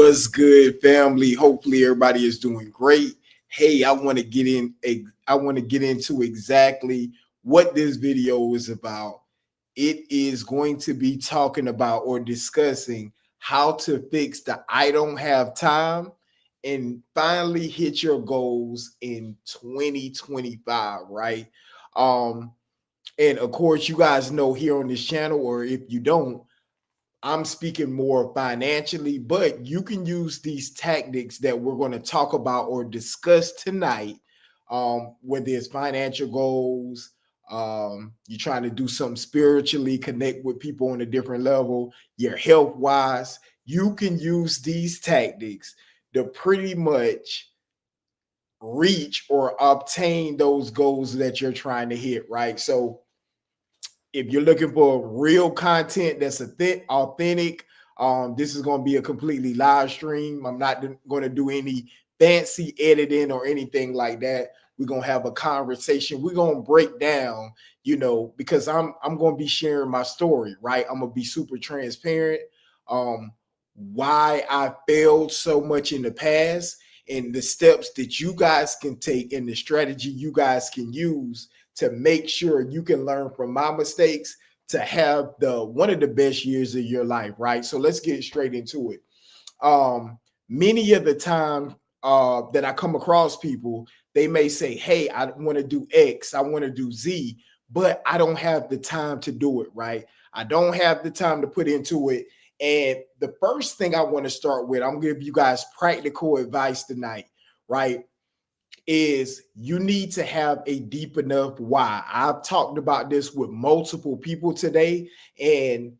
What's good, family? Hopefully everybody is doing great. Hey, I want to get into exactly what this video is about. It is going to be talking about or discussing how to fix the I don't have time and finally hit your goals in 2025, right? Um and of course you guys know here on this channel, or if you don't, I'm speaking more financially, but you can use these tactics that we're going to talk about or discuss tonight, whether it's financial goals, you're trying to do something spiritually, connect with people on a different level, your health wise. You can use these tactics to pretty much reach or obtain those goals that you're trying to hit, right? So, if you're looking for real content that's authentic, this is going to be a completely live stream. I'm not going to do any fancy editing or anything like that. We're going to have a conversation. We're going to break down, because I'm going to be sharing my story, right? I'm going to be super transparent. Why I failed so much in the past and the steps that you guys can take and the strategy you guys can use to make sure you can learn from my mistakes to have one of the best years of your life, right? So let's get straight into it. Many of the time that I come across people, they may say, hey, I want to do X, I want to do Z, but I don't have the time to do it, right? I don't have the time to put into it. And the first thing I want to start with, I'm going to give you guys practical advice tonight, right? Is you need to have a deep enough why. I've talked about this with multiple people today, and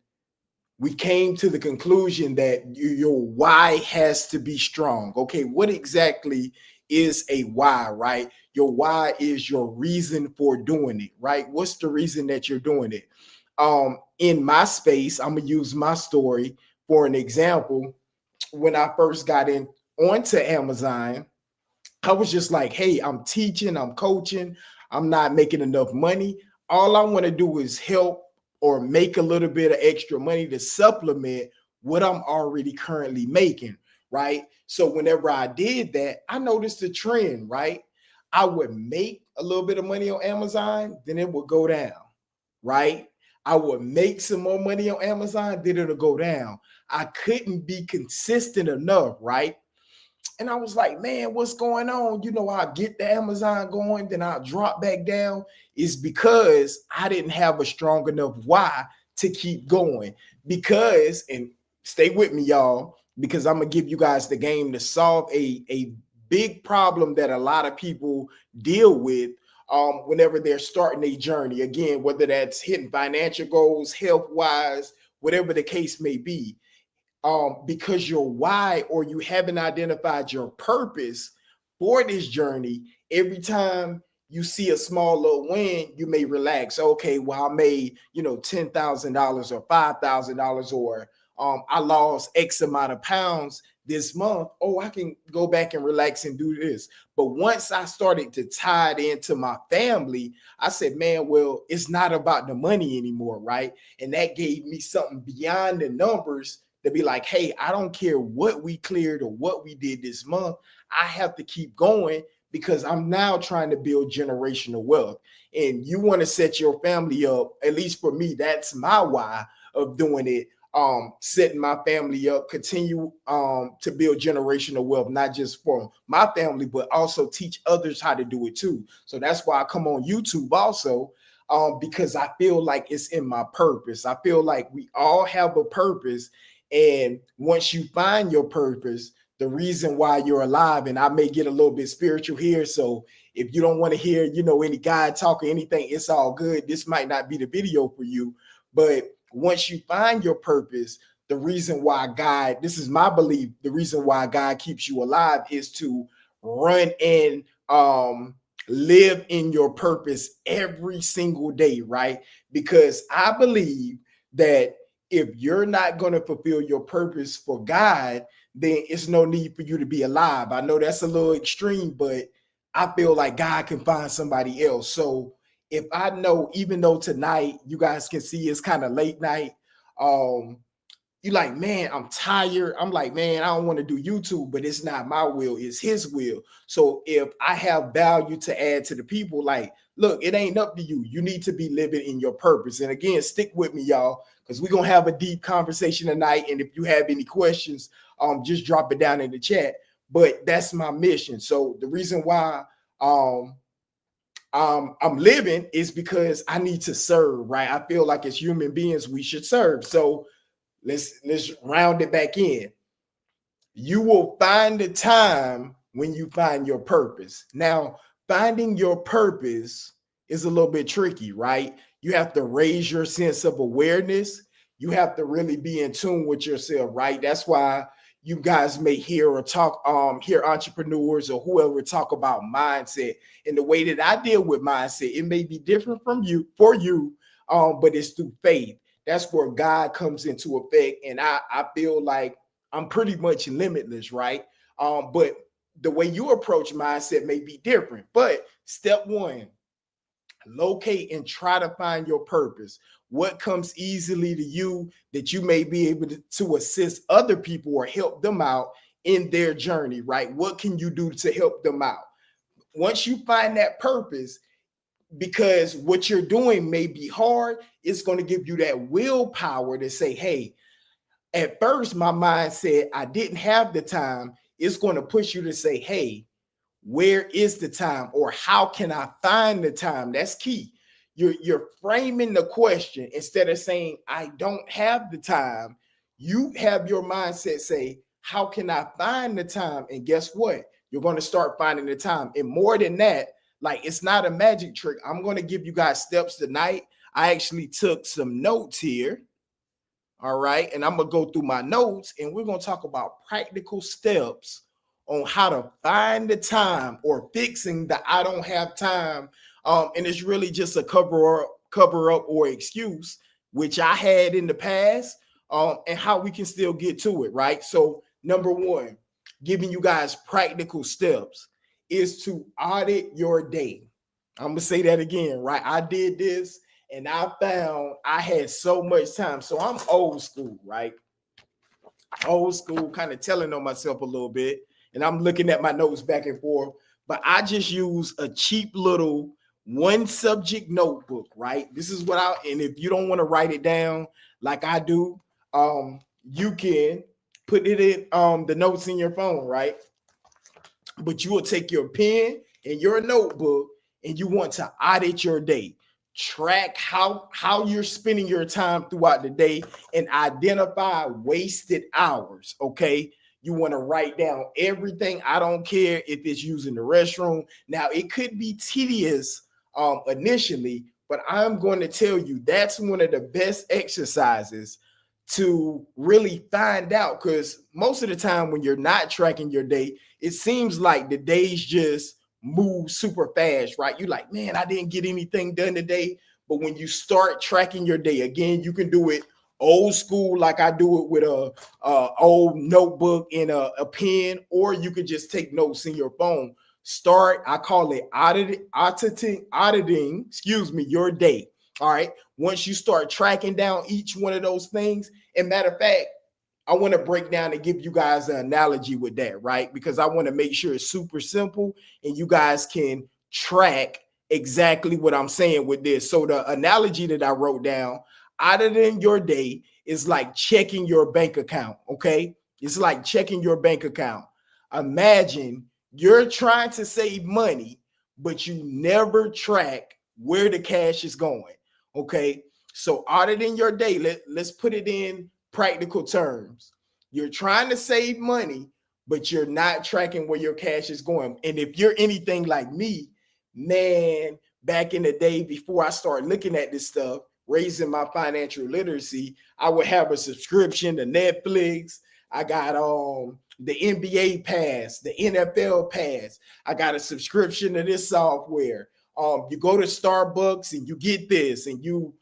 we came to the conclusion that your why has to be strong. Okay, what exactly is a why, right? Your why is your reason for doing it, right? What's the reason that you're doing it? In my space, I'm gonna use my story for an example. When I first got in onto Amazon, I was just like, hey, I'm teaching, I'm coaching, I'm not making enough money. All I want to do is help or make a little bit of extra money to supplement what I'm already currently making, right? So whenever I did that, I noticed a trend, right? I would make a little bit of money on Amazon, then it would go down, right? I would make some more money on Amazon, then it'll go down. I couldn't be consistent enough, right? And I was like, man, what's going on? I get the Amazon going, then I'll drop back down. It's because I didn't have a strong enough why to keep going. Because, and stay with me, y'all, because I'm going to give you guys the game to solve a big problem that a lot of people deal with whenever they're starting a journey. Again, whether that's hitting financial goals, health-wise, whatever the case may be. Because your why, or you haven't identified your purpose for this journey, every time you see a small little win, you may relax. Okay, well, I made, $10,000 or $5,000, or I lost X amount of pounds this month. Oh, I can go back and relax and do this. But once I started to tie it into my family, I said, man, well, it's not about the money anymore, right? And that gave me something beyond the numbers to be like, hey, I don't care what we cleared or what we did this month. I have to keep going because I'm now trying to build generational wealth. And you want to set your family up, at least for me, that's my why of doing it. Setting my family up, continue to build generational wealth, not just for my family, but also teach others how to do it too. So that's why I come on YouTube also, because I feel like it's in my purpose. I feel like we all have a purpose. And once you find your purpose, the reason why you're alive, and I may get a little bit spiritual here. So if you don't want to hear, any God talk or anything, it's all good. This might not be the video for you. But once you find your purpose, the reason why God, this is my belief, the reason why God keeps you alive is to run and live in your purpose every single day, right? Because I believe that if you're not going to fulfill your purpose for God, then it's no need for you to be alive. I know that's a little extreme, but I feel like God can find somebody else. So if I know, even though tonight you guys can see it's kind of late night, You like, man, I'm tired. I'm like, man, I don't want to do YouTube, but it's not my will, it's his will. So if I have value to add to the people, like, look, it ain't up to you. You need to be living in your purpose. And again, stick with me, y'all, because we're gonna have a deep conversation tonight. And if you have any questions, just drop it down in the chat. But that's my mission. So the reason why I'm living is because I need to serve, right? I feel like as human beings, we should serve. So let's round it back in. You will find the time when you find your purpose. Now, finding your purpose is a little bit tricky, right? You have to raise your sense of awareness. You have to really be in tune with yourself, right? That's why you guys may hear or talk, hear entrepreneurs or whoever talk about mindset. And the way that I deal with mindset, it may be different from you for you, but it's through faith. That's where God comes into effect. And I feel like I'm pretty much limitless, right? But the way you approach mindset may be different. But step one, locate and try to find your purpose. What comes easily to you that you may be able to assist other people or help them out in their journey, right? What can you do to help them out? Once you find that purpose, because what you're doing may be hard, it's going to give you that willpower to say, hey, at first my mind said I didn't have the time. It's going to push you to say, hey, where is the time, or how can I find the time? That's key. You're framing the question instead of saying I don't have the time. You have your mindset say, how can I find the time? And guess what? You're going to start finding the time. And more than that, like, it's not a magic trick. I'm going to give you guys steps tonight. I actually took some notes here. All right. And I'm going to go through my notes and we're going to talk about practical steps on how to find the time, or fixing the I don't have time. And it's really just a cover up or excuse, which I had in the past, and how we can still get to it. Right. So number one, giving you guys practical steps is to audit your day. I'm going to say that again. Right. I did this. And I found I had so much time. So I'm old school, right? Old school, kind of telling on myself a little bit. And I'm looking at my notes back and forth. But I just use a cheap little one subject notebook, right? This is what and if you don't want to write it down like I do, you can put it in the notes in your phone, right? But you will take your pen and your notebook and you want to audit your day. Track how you're spending your time throughout the day and identify wasted hours. Okay, you want to write down everything. I don't care if it's using the restroom. Now it could be tedious initially, but I'm going to tell you that's one of the best exercises to really find out, because most of the time when you're not tracking your day, it seems like the days just move super fast, right? You're like, man, I didn't get anything done today. But when you start tracking your day, again, you can do it old school, like I do it with a old notebook and a pen, or you could just take notes in your phone. Start, I call it auditing, your day. All right. Once you start tracking down each one of those things, and matter of fact, I want to break down and give you guys an analogy with that, right? Because I want to make sure it's super simple and you guys can track exactly what I'm saying with this. So the analogy that I wrote down, auditing your day, is like checking your bank account, okay? It's like checking your bank account. Imagine you're trying to save money, but you never track where the cash is going, okay? So auditing your day, let's put it in practical terms. You're trying to save money, but you're not tracking where your cash is going. And if you're anything like me, man, back in the day before I started looking at this stuff, raising my financial literacy, I would have a subscription to Netflix. I got the NBA pass, the NFL pass. I got a subscription to this software. You go to Starbucks and you get this, and you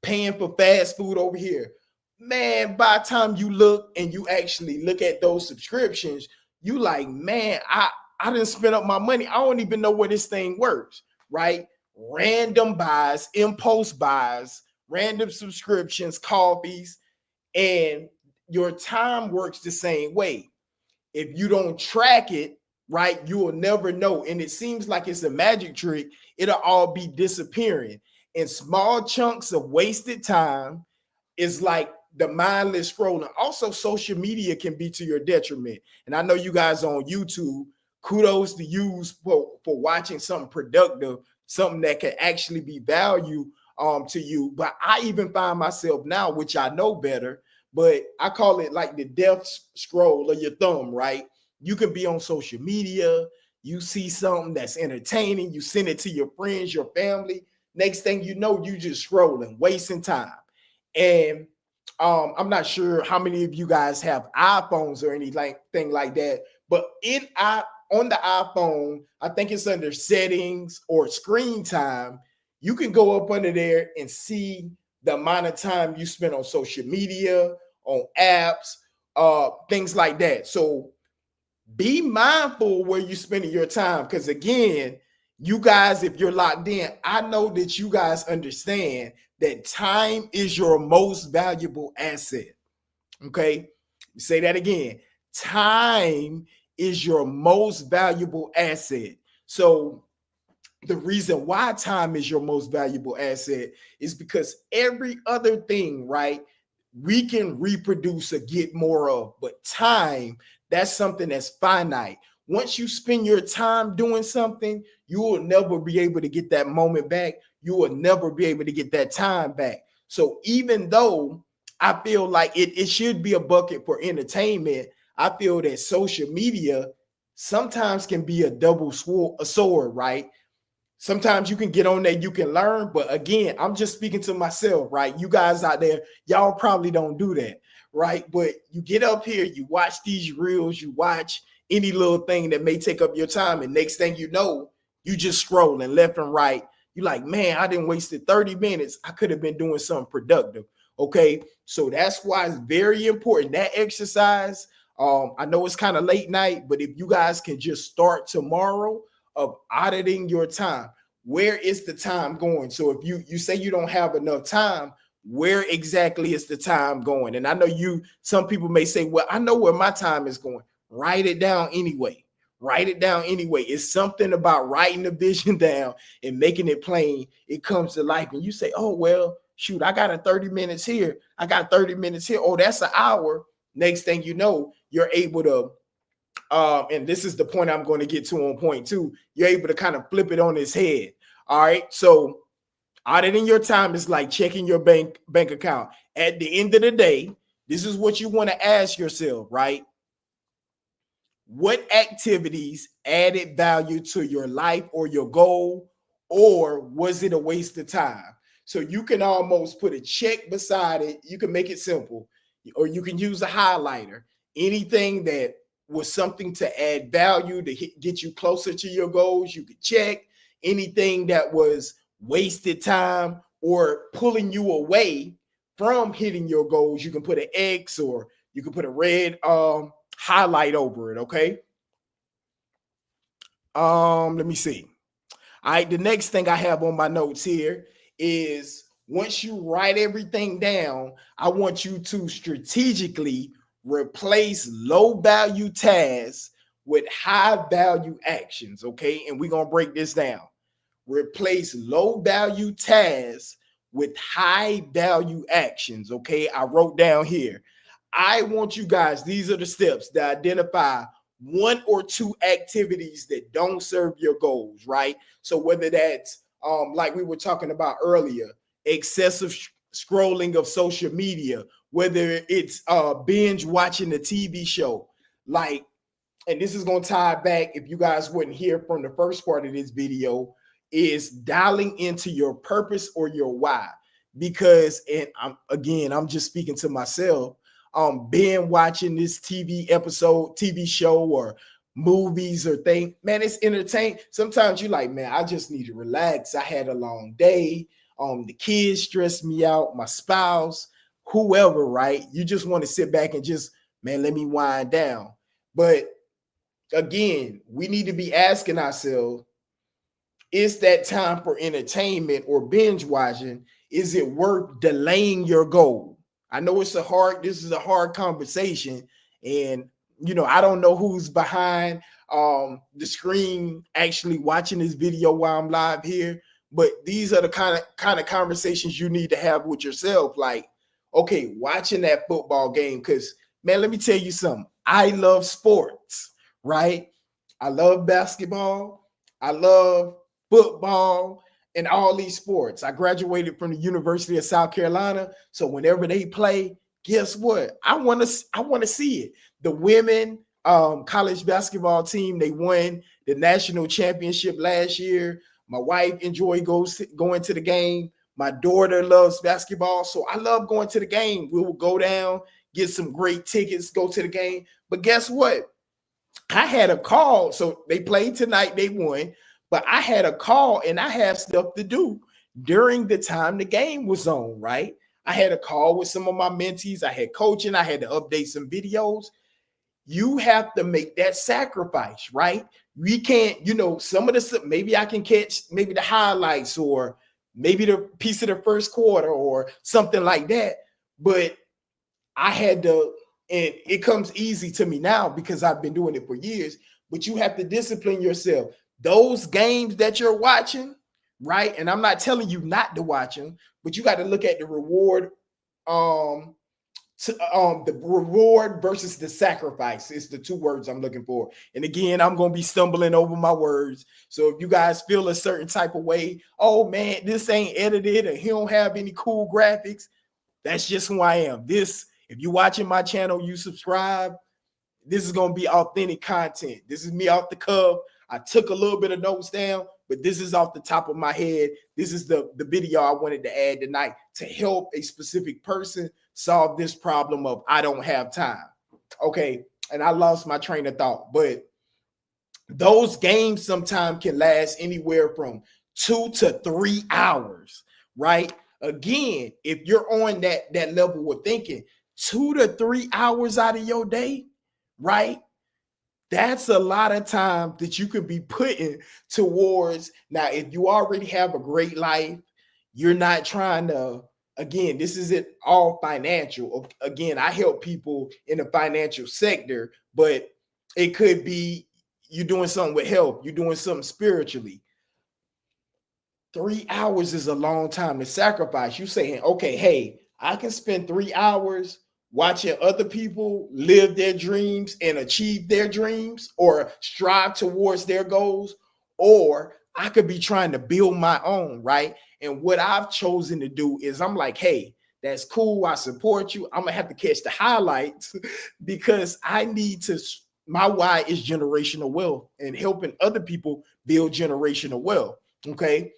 paying for fast food over here. Man, by the time you look and you actually look at those subscriptions, you like, man, I didn't spend up my money. I don't even know where this thing works, right? Random buys, impulse buys, random subscriptions, coffees. And your time works the same way. If you don't track it, right, you will never know. And it seems like it's a magic trick. It'll all be disappearing. And small chunks of wasted time is like the mindless scrolling. Also, social media can be to your detriment. And I know you guys on YouTube, kudos to you for watching something productive, something that can actually be value to you. But I even find myself now, which I know better, but I call it like the death scroll of your thumb, right? You can be on social media, you see something that's entertaining, you send it to your friends, your family. Next thing you know, you just scrolling, wasting time. And I'm not sure how many of you guys have iPhones or anything like that, but on the iPhone, I think it's under settings or screen time. You can go up under there and see the amount of time you spend on social media, on apps, things like that. So be mindful where you're spending your time, because again, you guys, if you're locked in, I know that you guys understand that time is your most valuable asset. Okay, say that again. Time is your most valuable asset. So the reason why time is your most valuable asset is because every other thing, right, we can reproduce or get more of, but time, that's something that's finite. Once you spend your time doing something, you will never be able to get that moment back. You will never be able to get that time back. So even though I feel like it should be a bucket for entertainment, I feel that social media sometimes can be a double sword, right? Sometimes you can get on there, you can learn, but again, I'm just speaking to myself, right? You guys out there, y'all probably don't do that, right? But you get up here, you watch these reels, you watch any little thing that may take up your time, and next thing you know, you just scrolling left and right. You're like, man, I didn't wasted 30 minutes. I could have been doing something productive. Okay, so that's why it's very important that exercise. I know it's kind of late night, but if you guys can just start tomorrow of auditing your time. Where is the time going? So if you say you don't have enough time, where exactly is the time going? And I know some people may say, well, I know where my time is going. Write it down anyway. Write it down anyway. It's something about writing the vision down and making it plain. It comes to life. And you say, oh, well, shoot, I got a 30 minutes here. I got 30 minutes here. Oh, that's an hour. Next thing you know, you're able to and this is the point I'm going to get to on point two. You're able to kind of flip it on its head. All right. So auditing your time is like checking your bank account. At the end of the day, this is what you want to ask yourself, right? What activities added value to your life or your goal, or was it a waste of time? So you can almost put a check beside it. You can make it simple, or you can use a highlighter. Anything that was something to add value to get you closer to your goals, you could check. Anything that was wasted time or pulling you away from hitting your goals, you can put an X or you can put a red highlight over it. Okay. Let me see. All right, the next thing I have on my notes here is once you write everything down, I want you to strategically replace low value tasks with high value actions. Okay, and we're gonna break this down. Replace low value tasks with high value actions. Okay, I wrote down here. I want you guys, these are the steps to identify one or two activities that don't serve your goals, right? So whether that's like we were talking about earlier, excessive scrolling of social media, whether it's binge watching a TV show, like, and this is going to tie back, if you guys wouldn't hear from the first part of this video, is dialing into your purpose or your why. Because, and I'm just speaking to myself, being watching this TV show or movies or thing, man, it's entertaining. Sometimes you're like, man, I just need to relax. I had a long day. The kids stress me out, my spouse, whoever, right? You just want to sit back and just, man, let me wind down. But again, we need to be asking ourselves, is that time for entertainment or binge watching? Is it worth delaying your goal? I know this is a hard conversation, and I don't know who's behind the screen actually watching this video while I'm live here, but these are the kind of conversations you need to have with yourself. Like, okay, watching that football game, because man, let me tell you something. I love sports, right? I love basketball. I love football and all these sports. I graduated from the University of South Carolina, so whenever they play, guess what? I want to see it. The women college basketball team, they won the national championship last year. My wife going to the game. My daughter loves basketball, so I love going to the game. We will go down, get some great tickets, go to the game. But guess what? I had a call. So they played tonight, they won, but I had a call and I had stuff to do during the time the game was on, right? I had a call with some of my mentees. I had coaching. I had to update some videos. You have to make that sacrifice, right? We can't, some of the maybe I can catch maybe the highlights or maybe the piece of the first quarter or something like that. But I had to, and it comes easy to me now because I've been doing it for years, but you have to discipline yourself. Those games that you're watching, right? And I'm not telling you not to watch them, but you got to look at the reward, the reward versus the sacrifice is the two words I'm looking for. And again, I'm going to be stumbling over my words. So if you guys feel a certain type of way, oh man, this ain't edited or he don't have any cool graphics, that's just who I am. If you're watching my channel, you subscribe, this is going to be authentic content. This is me off the cuff. I took a little bit of notes down, but this is off the top of my head. This is the video I wanted to add tonight to help a specific person solve this problem of I don't have time. Okay, and I lost my train of thought, but those games sometimes can last anywhere from 2 to 3 hours, right? Again, if you're on that level of thinking, 2 to 3 hours out of your day, right? That's a lot of time that you could be putting towards. Now, if you already have a great life, you're not trying to, again, this isn't all financial. Again, I help people in the financial sector, but it could be you're doing something with health, you're doing something spiritually. 3 hours is a long time to sacrifice. You saying, okay, hey, I can spend 3 hours watching other people live their dreams and achieve their dreams or strive towards their goals, or I could be trying to build my own, right? And what I've chosen to do is I'm like, hey, that's cool. I support you. I'm gonna have to catch the highlights because I need to. My why is generational wealth and helping other people build generational wealth. Okay.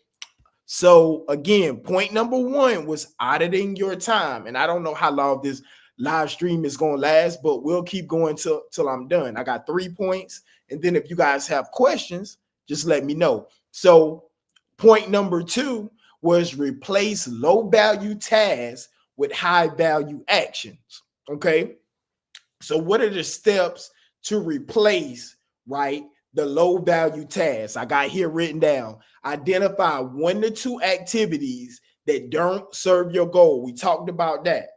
So again, point number one was auditing your time. And I don't know how long this live stream is going to last, but we'll keep going till I'm done. I got 3 points. And then if you guys have questions, just let me know. So point number two was replace low value tasks with high value actions. Okay. So what are the steps to replace, right, the low value tasks? I got here written down. Identify 1 to 2 activities that don't serve your goal. We talked about that.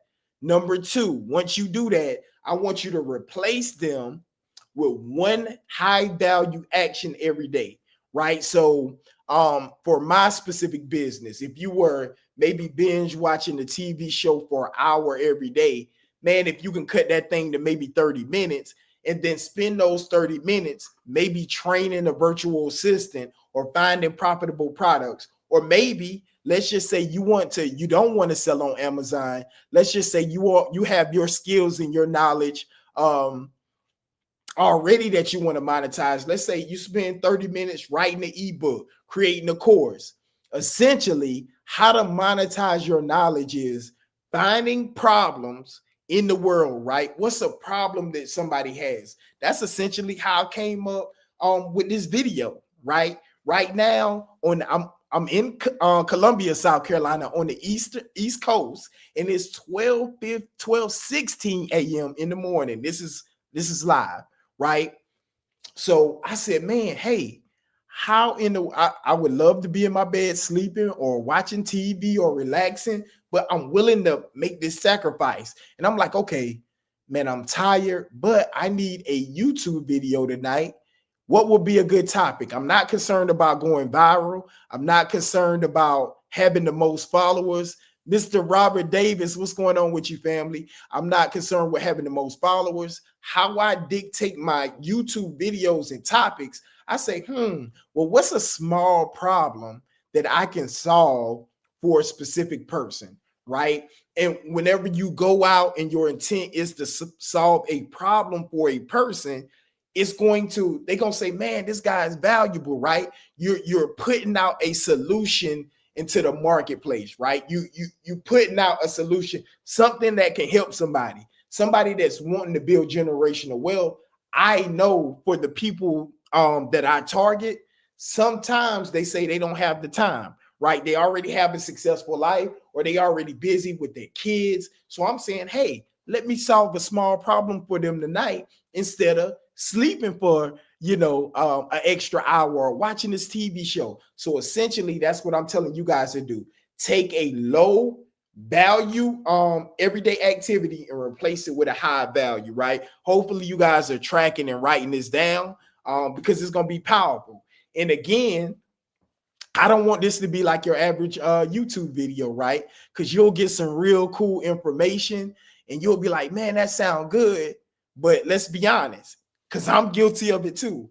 Number 2, once you do that, I want you to replace them with 1 high value action every day, right? So for my specific business, if you were maybe binge watching the TV show for an hour every day, man, if you can cut that thing to maybe 30 minutes and then spend those 30 minutes maybe training a virtual assistant or finding profitable products, or maybe let's just say you don't want to sell on Amazon. Let's just say you have your skills and your knowledge already that you want to monetize. Let's say you spend 30 minutes writing an ebook, creating a course. Essentially, how to monetize your knowledge is finding problems in the world, right? What's a problem that somebody has? That's essentially how I came up with this video, right? Right now, I'm in Columbia, South Carolina, on the East Coast, and it's 12:16 a.m. in the morning. This is live, right? So I said, man, hey, I would love to be in my bed sleeping or watching TV or relaxing, but I'm willing to make this sacrifice. And I'm like, okay, man, I'm tired, but I need a YouTube video tonight. What would be a good topic? I'm not concerned about going viral. I'm not concerned about having the most followers. Mr. Robert Davis, what's going on with you, family? I'm not concerned with having the most followers. How I dictate my YouTube videos and topics, I say, well, what's a small problem that I can solve for a specific person, right? And whenever you go out and your intent is to solve a problem for a person, they're gonna say, man, this guy is valuable, right? You're putting out a solution into the marketplace, right? You putting out a solution, something that can help somebody that's wanting to build generational wealth. I know for the people that I target, sometimes they say they don't have the time, right? They already have a successful life, or they already busy with their kids. So I'm saying, hey, let me solve a small problem for them tonight instead of sleeping for an extra hour or watching this TV show. So essentially, that's what I'm telling you guys to do. Take a low value everyday activity and replace it with a high value, right? Hopefully you guys are tracking and writing this down because it's going to be powerful. And again, I don't want this to be like your average YouTube video, right? Because you'll get some real cool information and you'll be like, man, that sounds good. But let's be honest, because I'm guilty of it too.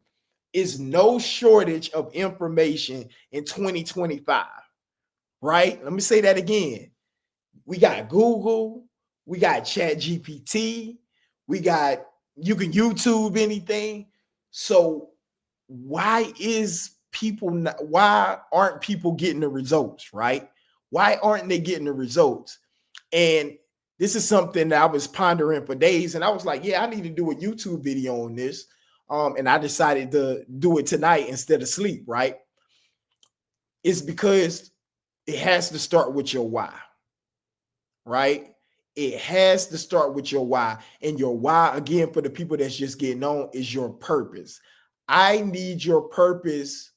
Is no shortage of information in 2025, right? Let me say that again. We got Google, we got Chat GPT, you can YouTube anything. So why aren't people getting the results, right? Why aren't they getting the results? And this is something that I was pondering for days, and I was like, yeah, I need to do a YouTube video on this. And I decided to do it tonight instead of sleep, right? It's because it has to start with your why, right? It has to start with your why. And your why, again, for the people that's just getting on, is your purpose. I need your purpose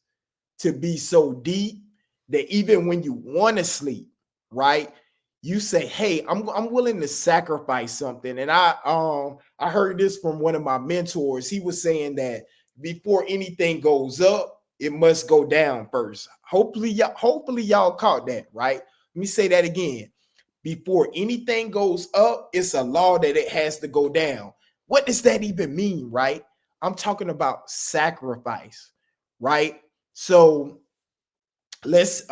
to be so deep that even when you want to sleep, right, you say, hey, I'm willing to sacrifice something. And I heard this from one of my mentors. He was saying that before anything goes up, it must go down first. Hopefully y'all caught that, right? Let me say that again. Before anything goes up, it's a law that it has to go down. What does that even mean, right? I'm talking about sacrifice, right? So let's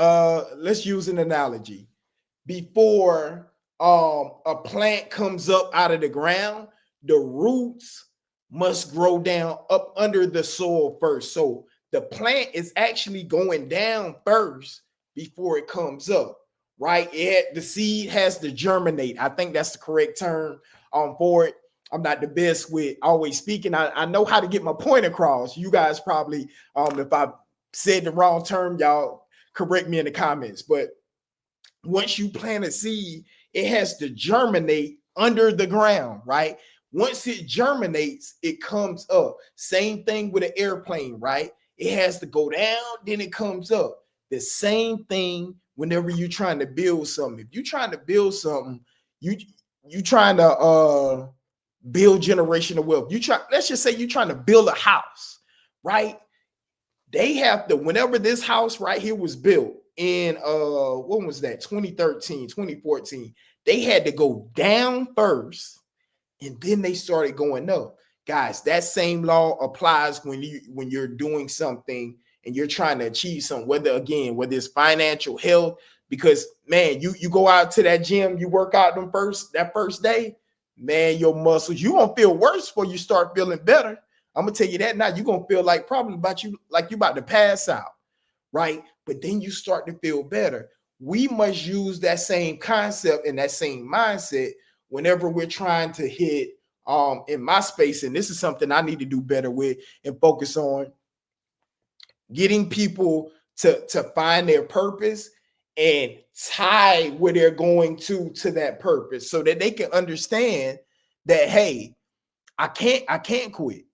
use an analogy. Before a plant comes up out of the ground, the roots must grow down up under the soil first. So the plant is actually going down first before it comes up, right? The seed has to germinate. I think that's the correct term for it. I'm not the best with always speaking. I know how to get my point across. You guys probably, if I said the wrong term, y'all correct me in the comments. But once you plant a seed, it has to germinate under the ground, right? Once it germinates, it comes up. Same thing with an airplane, right? It has to go down, then it comes up. The same thing whenever you're trying to build something. If you're trying to build something, you trying to build generational wealth. Let's just say you're trying to build a house, right? They have to, whenever this house right here was built in when was that? 2013, 2014, they had to go down first and then they started going up. Guys, that same law applies when you're doing something and you're trying to achieve something, whether it's financial, health, because man, you go out to that gym, you work out that first day, man, your muscles, you're gonna feel worse before you start feeling better. I'm gonna tell you that now. You're gonna feel like probably like you about to pass out, right? But then you start to feel better. We must use that same concept and that same mindset whenever we're trying to hit in my space. And this is something I need to do better with and focus on getting people to find their purpose and tie where they're going to that purpose so that they can understand that, hey, I can't quit,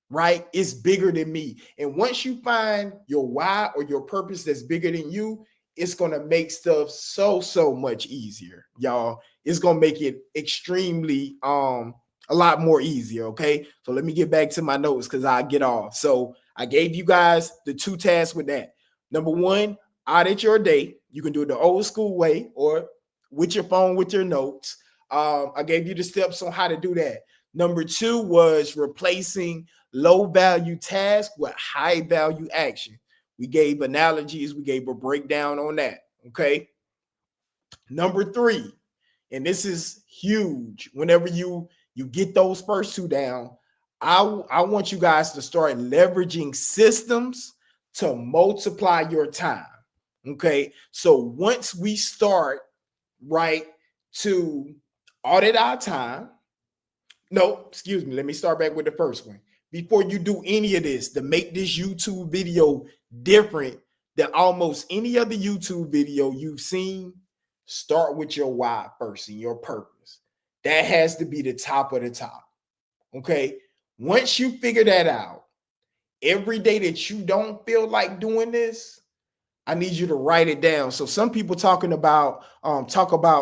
right? It's bigger than me. And once you find your why or your purpose that's bigger than you, it's going to make stuff so much easier, y'all. It's going to make it extremely a lot more easier. Okay, so let me get back to my notes because I get off. So I gave you guys the 2 tasks with that. Number 1, audit your day. You can do it the old school way or with your phone with your notes. I gave you the steps on how to do that. Number 2 was replacing low value tasks with high value action. We gave analogies, we gave a breakdown on that. Okay. Number 3, and this is huge. Whenever you get those first 2 down, I want you guys to start leveraging systems to multiply your time. Okay. So once we start, right, to audit our time, no, excuse me. Let me start back with the first one. Before you do any of this, to make this YouTube video different than almost any other YouTube video you've seen, start with your why first and your purpose. That has to be the top of the top. Okay. Once you figure that out, every day that you don't feel like doing this, I need you to write it down. So some people talk about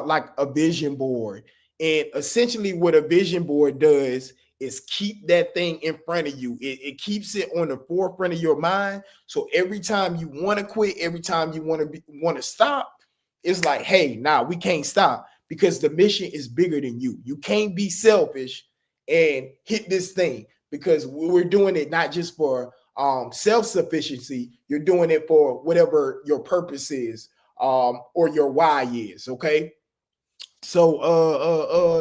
like a vision board. And essentially what a vision board does is keep that thing in front of you. It keeps it on the forefront of your mind. So every time you want to quit, every time you want to stop, it's like, hey, nah, we can't stop because the mission is bigger than you. You can't be selfish and hit this thing because we're doing it not just for self-sufficiency. You're doing it for whatever your purpose is, or your why is. Okay. So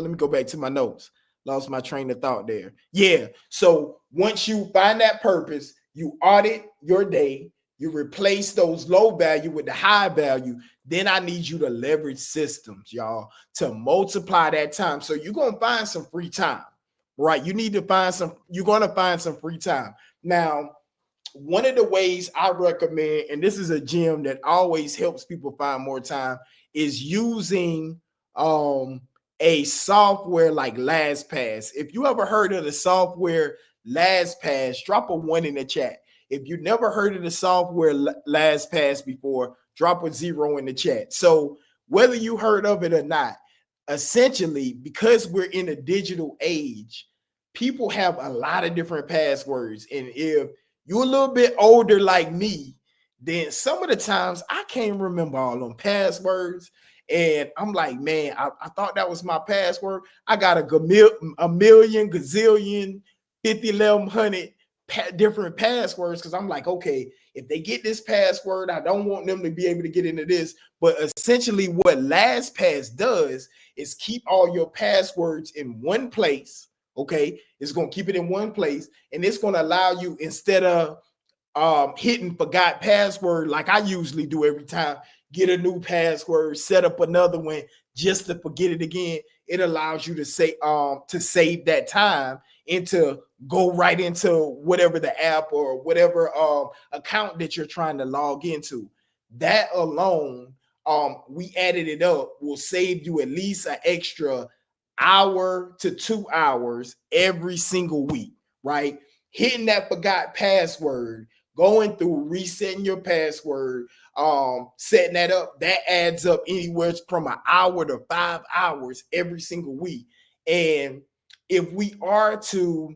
let me go back to my notes. Lost my train of thought there. Yeah. So once you find that purpose, you audit your day, you replace those low value with the high value. Then I need you to leverage systems, y'all, to multiply that time. So you're gonna find some free time, right? You're gonna find some free time. Now, one of the ways I recommend, and this is a gem that always helps people find more time, is using a software like LastPass. If you ever heard of the software LastPass, drop a 1 in the chat. If you never heard of the software LastPass before, drop a 0 in the chat. So whether you heard of it or not, essentially, because we're in a digital age, people have a lot of different passwords. And if you're a little bit older like me, then some of the times I can't remember all them passwords. And I'm like, man, I thought that was my password. I got a million, gazillion, 5,100 different passwords because I'm like, okay, if they get this password, I don't want them to be able to get into this. But essentially what LastPass does is keep all your passwords in one place. Okay, it's going to keep it in one place, and it's going to allow you, instead of hitting forgot password like I usually do every time, get a new password, set up another one just to forget it again. It allows you to say to save that time and to go right into whatever the app or whatever account that you're trying to log into. That alone, we added it up, will save you at least an extra hour to 2 hours every single week, right? Hitting that forgot password, going through resetting your password, setting that up, that adds up anywhere from an hour to 5 hours every single week. And if we are to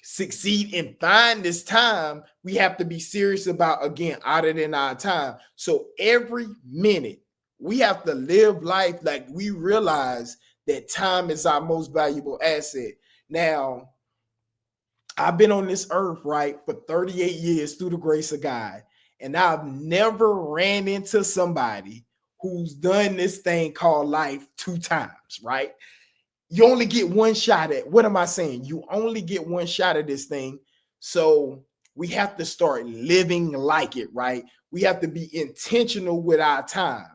succeed and find this time, we have to be serious about, again, auditing our time. So every minute we have to live life like we realize that time is our most valuable asset. Now, I've been on this earth, right, for 38 years through the grace of God, and I've never ran into somebody who's done this thing called life 2 times, right? You only get one shot at, what am I saying? You only get one shot at this thing. So we have to start living like it, right? We have to be intentional with our time,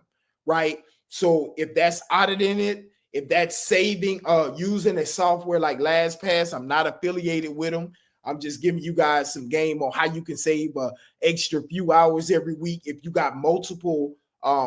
right? So if that's auditing it, if that's saving, using a software like LastPass, I'm not affiliated with them. I'm just giving you guys some game on how you can save extra few hours every week. If you got multiple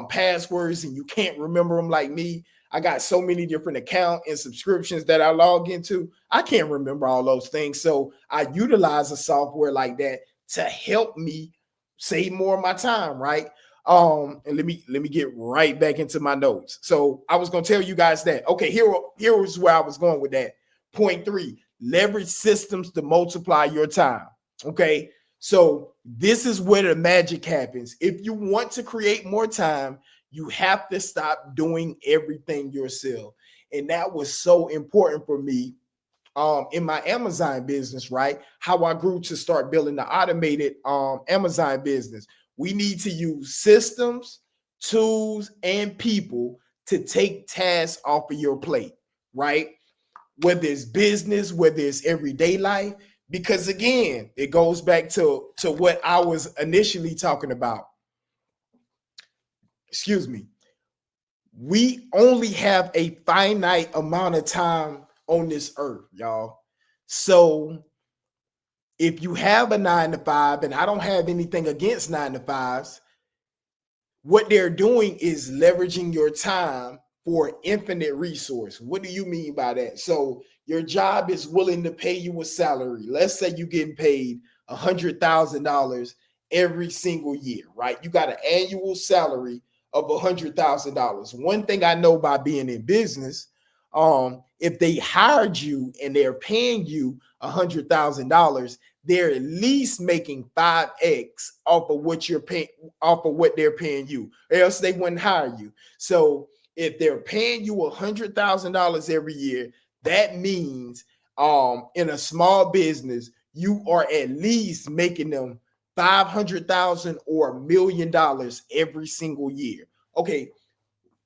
passwords and you can't remember them like me, I got so many different accounts and subscriptions that I log into. I can't remember all those things. So I utilize a software like that to help me save more of my time, right? And let me get right back into my notes. So I was gonna tell you guys that. Okay, here was where I was going with that. Point 3, leverage systems to multiply your time. Okay, so this is where the magic happens. If you want to create more time, you have to stop doing everything yourself. And that was so important for me in my Amazon business, right? How I grew to start building the automated Amazon business. We need to use systems, tools, and people to take tasks off of your plate, right? Whether it's business, whether it's everyday life, because again, it goes back to what I was initially talking about. Excuse me. We only have a finite amount of time on this earth, y'all. So if you have a 9 to 5, and I don't have anything against 9 to 5s, what they're doing is leveraging your time for infinite resource. What do you mean by that? So your job is willing to pay you a salary. Let's say you're getting paid $100,000 every single year, right? You got an annual salary of $100,000. One thing I know by being in business, if they hired you and they're paying you $100,000, they're at least making 5x off of what you're paying, off of what they're paying you, or else they wouldn't hire you. So if they're paying you $100,000 every year, that means in a small business, you are at least making them 500,000 or $1 million every single year. Okay,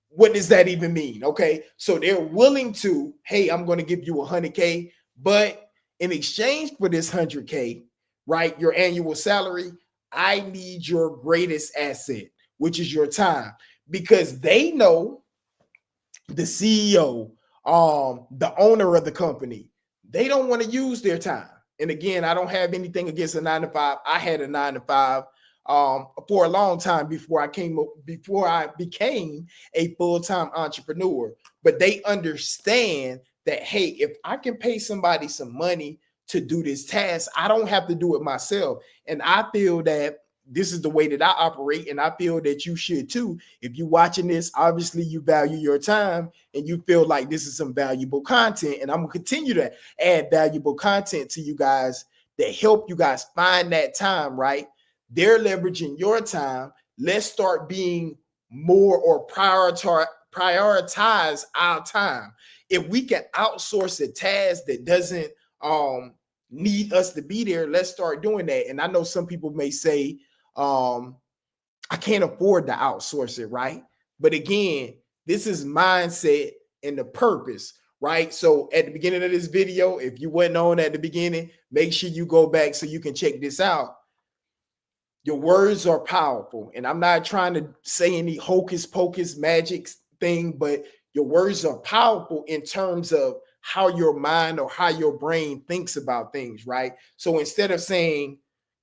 what does that even mean? Okay, so they're willing to, hey, I'm going to give you 100K, but in exchange for this 100K, right, your annual salary, I need your greatest asset, which is your time, because they know the CEO, the owner of the company, they don't want to use their time. And again, I don't have anything against a 9 to 5. I had a 9 to 5 for a long time before I became a full-time entrepreneur. But they understand that, hey, if I can pay somebody some money to do this task, I don't have to do it myself. And I feel that this is the way that I operate, and I feel that you should too. If you're watching this, obviously you value your time and you feel like this is some valuable content, and I'm gonna continue to add valuable content to you guys that help you guys find that time, right? They're leveraging your time. Let's start being more, or prioritize our time. If we can outsource a task that doesn't need us to be there, let's start doing that. And I know some people may say, I can't afford to outsource it, right? But again, this is mindset and the purpose, right? So at the beginning of this video, if you weren't on at the beginning, make sure you go back so you can check this out. Your words are powerful, and I'm not trying to say any hocus pocus magic thing, but your words are powerful in terms of how your mind or how your brain thinks about things, right? So instead of saying,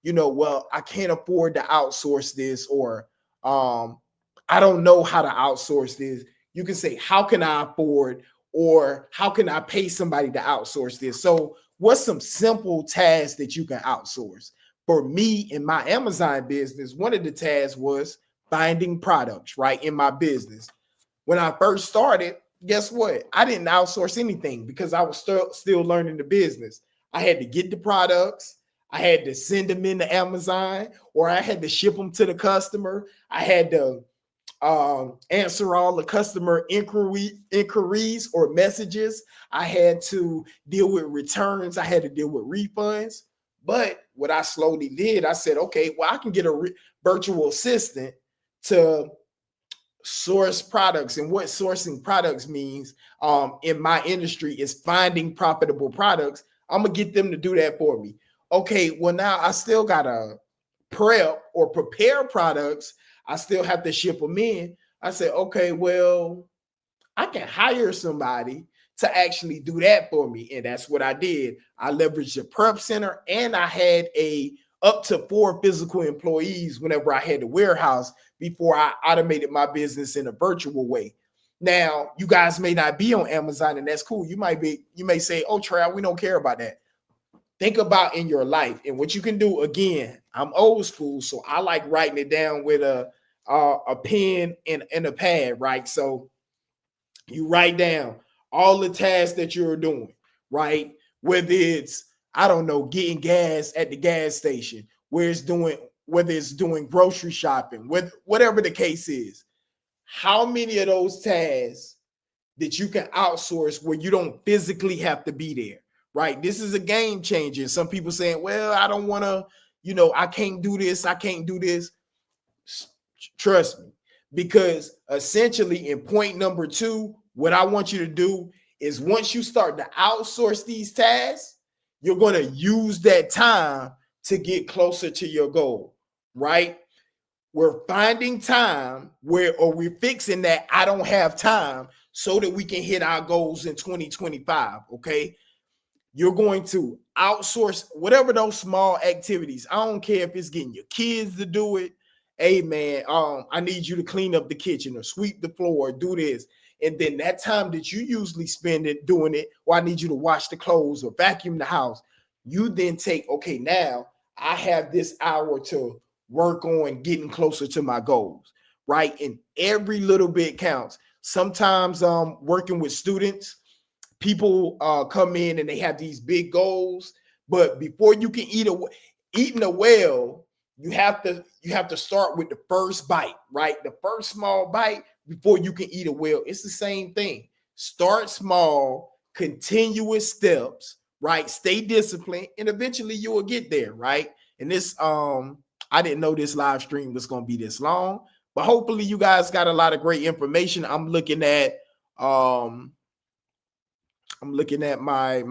well, I can't afford to outsource this, or I don't know how to outsource this, you can say, how can I afford, or how can I pay somebody to outsource this? So what's some simple tasks that you can outsource? For me, in my Amazon business, one of the tasks was finding products, right, in my business. When I first started, guess what? I didn't outsource anything because I was still learning the business. I had to get the products. I had to send them into Amazon, or I had to ship them to the customer. I had to answer all the customer inquiries or messages. I had to deal with returns. I had to deal with refunds. But what I slowly did, I said, okay, well, I can get a virtual assistant to source products. And what sourcing products means in my industry is finding profitable products. I'm gonna get them to do that for me. Okay, well, now I still gotta prep or prepare products. I still have to ship them in. I said, okay, well, I can hire somebody to actually do that for me. And that's what I did. I leveraged the prep center, and I had up to 4 physical employees whenever I had the warehouse before I automated my business in a virtual way. Now, you guys may not be on Amazon, and that's cool. You may say, oh, Trav, we don't care about that. Think about in your life and what you can do. Again, I'm old school, so I like writing it down with a pen and a pad, right? So you write down all the tasks that you're doing, right? Whether it's, I don't know, getting gas at the gas station, whether it's doing grocery shopping, whatever the case is. How many of those tasks that you can outsource where you don't physically have to be there, right? This is a game changer. Some people saying, well, I don't want to, I can't do this. I can't do this. Trust me, because essentially in point number 2, what I want you to do is once you start to outsource these tasks, you're going to use that time to get closer to your goal, right? We're finding time or we're fixing that I don't have time so that we can hit our goals in 2025. Okay. You're going to outsource whatever those small activities. I don't care if it's getting your kids to do it. Hey man, I need you to clean up the kitchen or sweep the floor or do this. And then that time that you usually spend it doing it, or I need you to wash the clothes or vacuum the house, you then take, okay, now I have this hour to work on getting closer to my goals, right? And every little bit counts. Sometimes working with students, people come in and they have these big goals, but before you can eating a well, you have to start with the first bite, right? The first small bite before you can eat a well. It's the same thing. Start small, continuous steps, right? Stay disciplined, and eventually you will get there, right? And this, I didn't know this live stream was going to be this long, but hopefully you guys got a lot of great information. I'm looking at my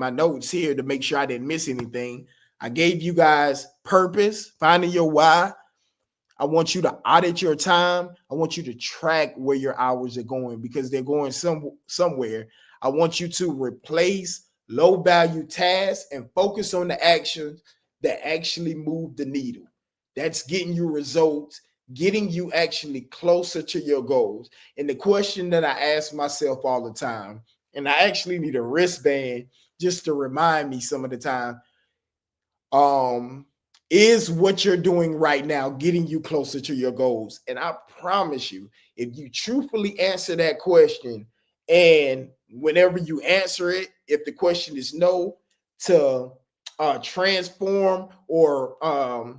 notes here to make sure I didn't miss anything. I gave you guys purpose, finding your why. I want you to audit your time. I want you to track where your hours are going because they're going somewhere. I want you to replace low value tasks and focus on the actions that actually move the needle. That's getting you results, getting you actually closer to your goals. And the question that I ask myself all the time, and I actually need a wristband just to remind me some of the time, is what you're doing right now getting you closer to your goals? And I promise you, if you truthfully answer that question, and whenever you answer it, if the question is no, to transform or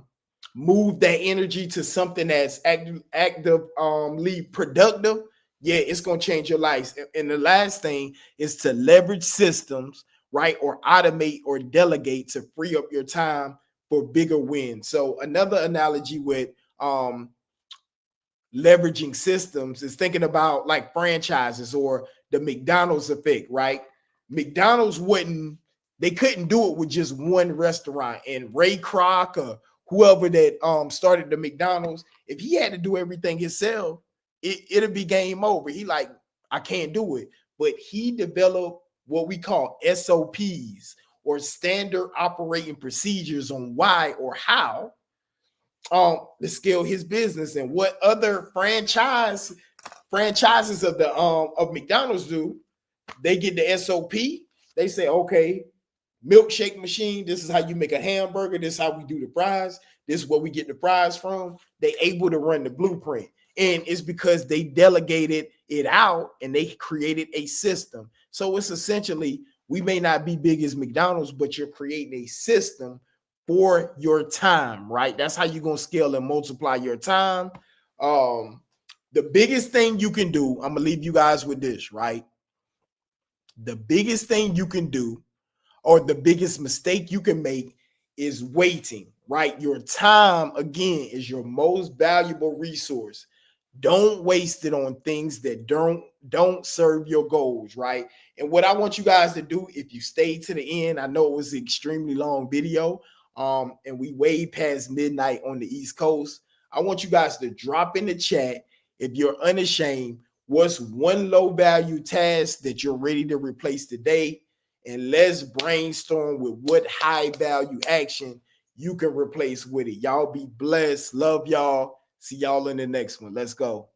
move that energy to something that's actively productive, yeah, it's going to change your life. And the last thing is to leverage systems, right? Or automate or delegate to free up your time for bigger wins. So another analogy with leveraging systems is thinking about like franchises or the McDonald's effect, right? McDonald's they couldn't do it with just one restaurant. And Ray Kroc or whoever that started the McDonald's, if he had to do everything himself, it'll be game over. He like, I can't do it. But he developed what we call SOPs or standard operating procedures on why or how to scale his business. And what other franchises of the of McDonald's do, they get the SOP. They say, okay, milkshake machine, this is how you make a hamburger, this is how we do the fries, this is where we get the fries from. They able to run the blueprint. And it's because they delegated it out and they created a system. So it's essentially, we may not be big as McDonald's, but you're creating a system for your time, right? That's how you're going to scale and multiply your time. The biggest thing you can do, I'm going to leave you guys with this, right? The biggest thing you can do, or the biggest mistake you can make, is waiting, right? Your time, again, is your most valuable resource. Don't waste it on things that don't serve your goals, right? And what I want you guys to do, if you stay to the end, I know it was an extremely long video, and we way past midnight on the East Coast. I want you guys to drop in the chat, if you're unashamed, what's one low value task that you're ready to replace today? And let's brainstorm with what high value action you can replace with it. Y'all be blessed. Love y'all. See y'all in the next one. Let's go.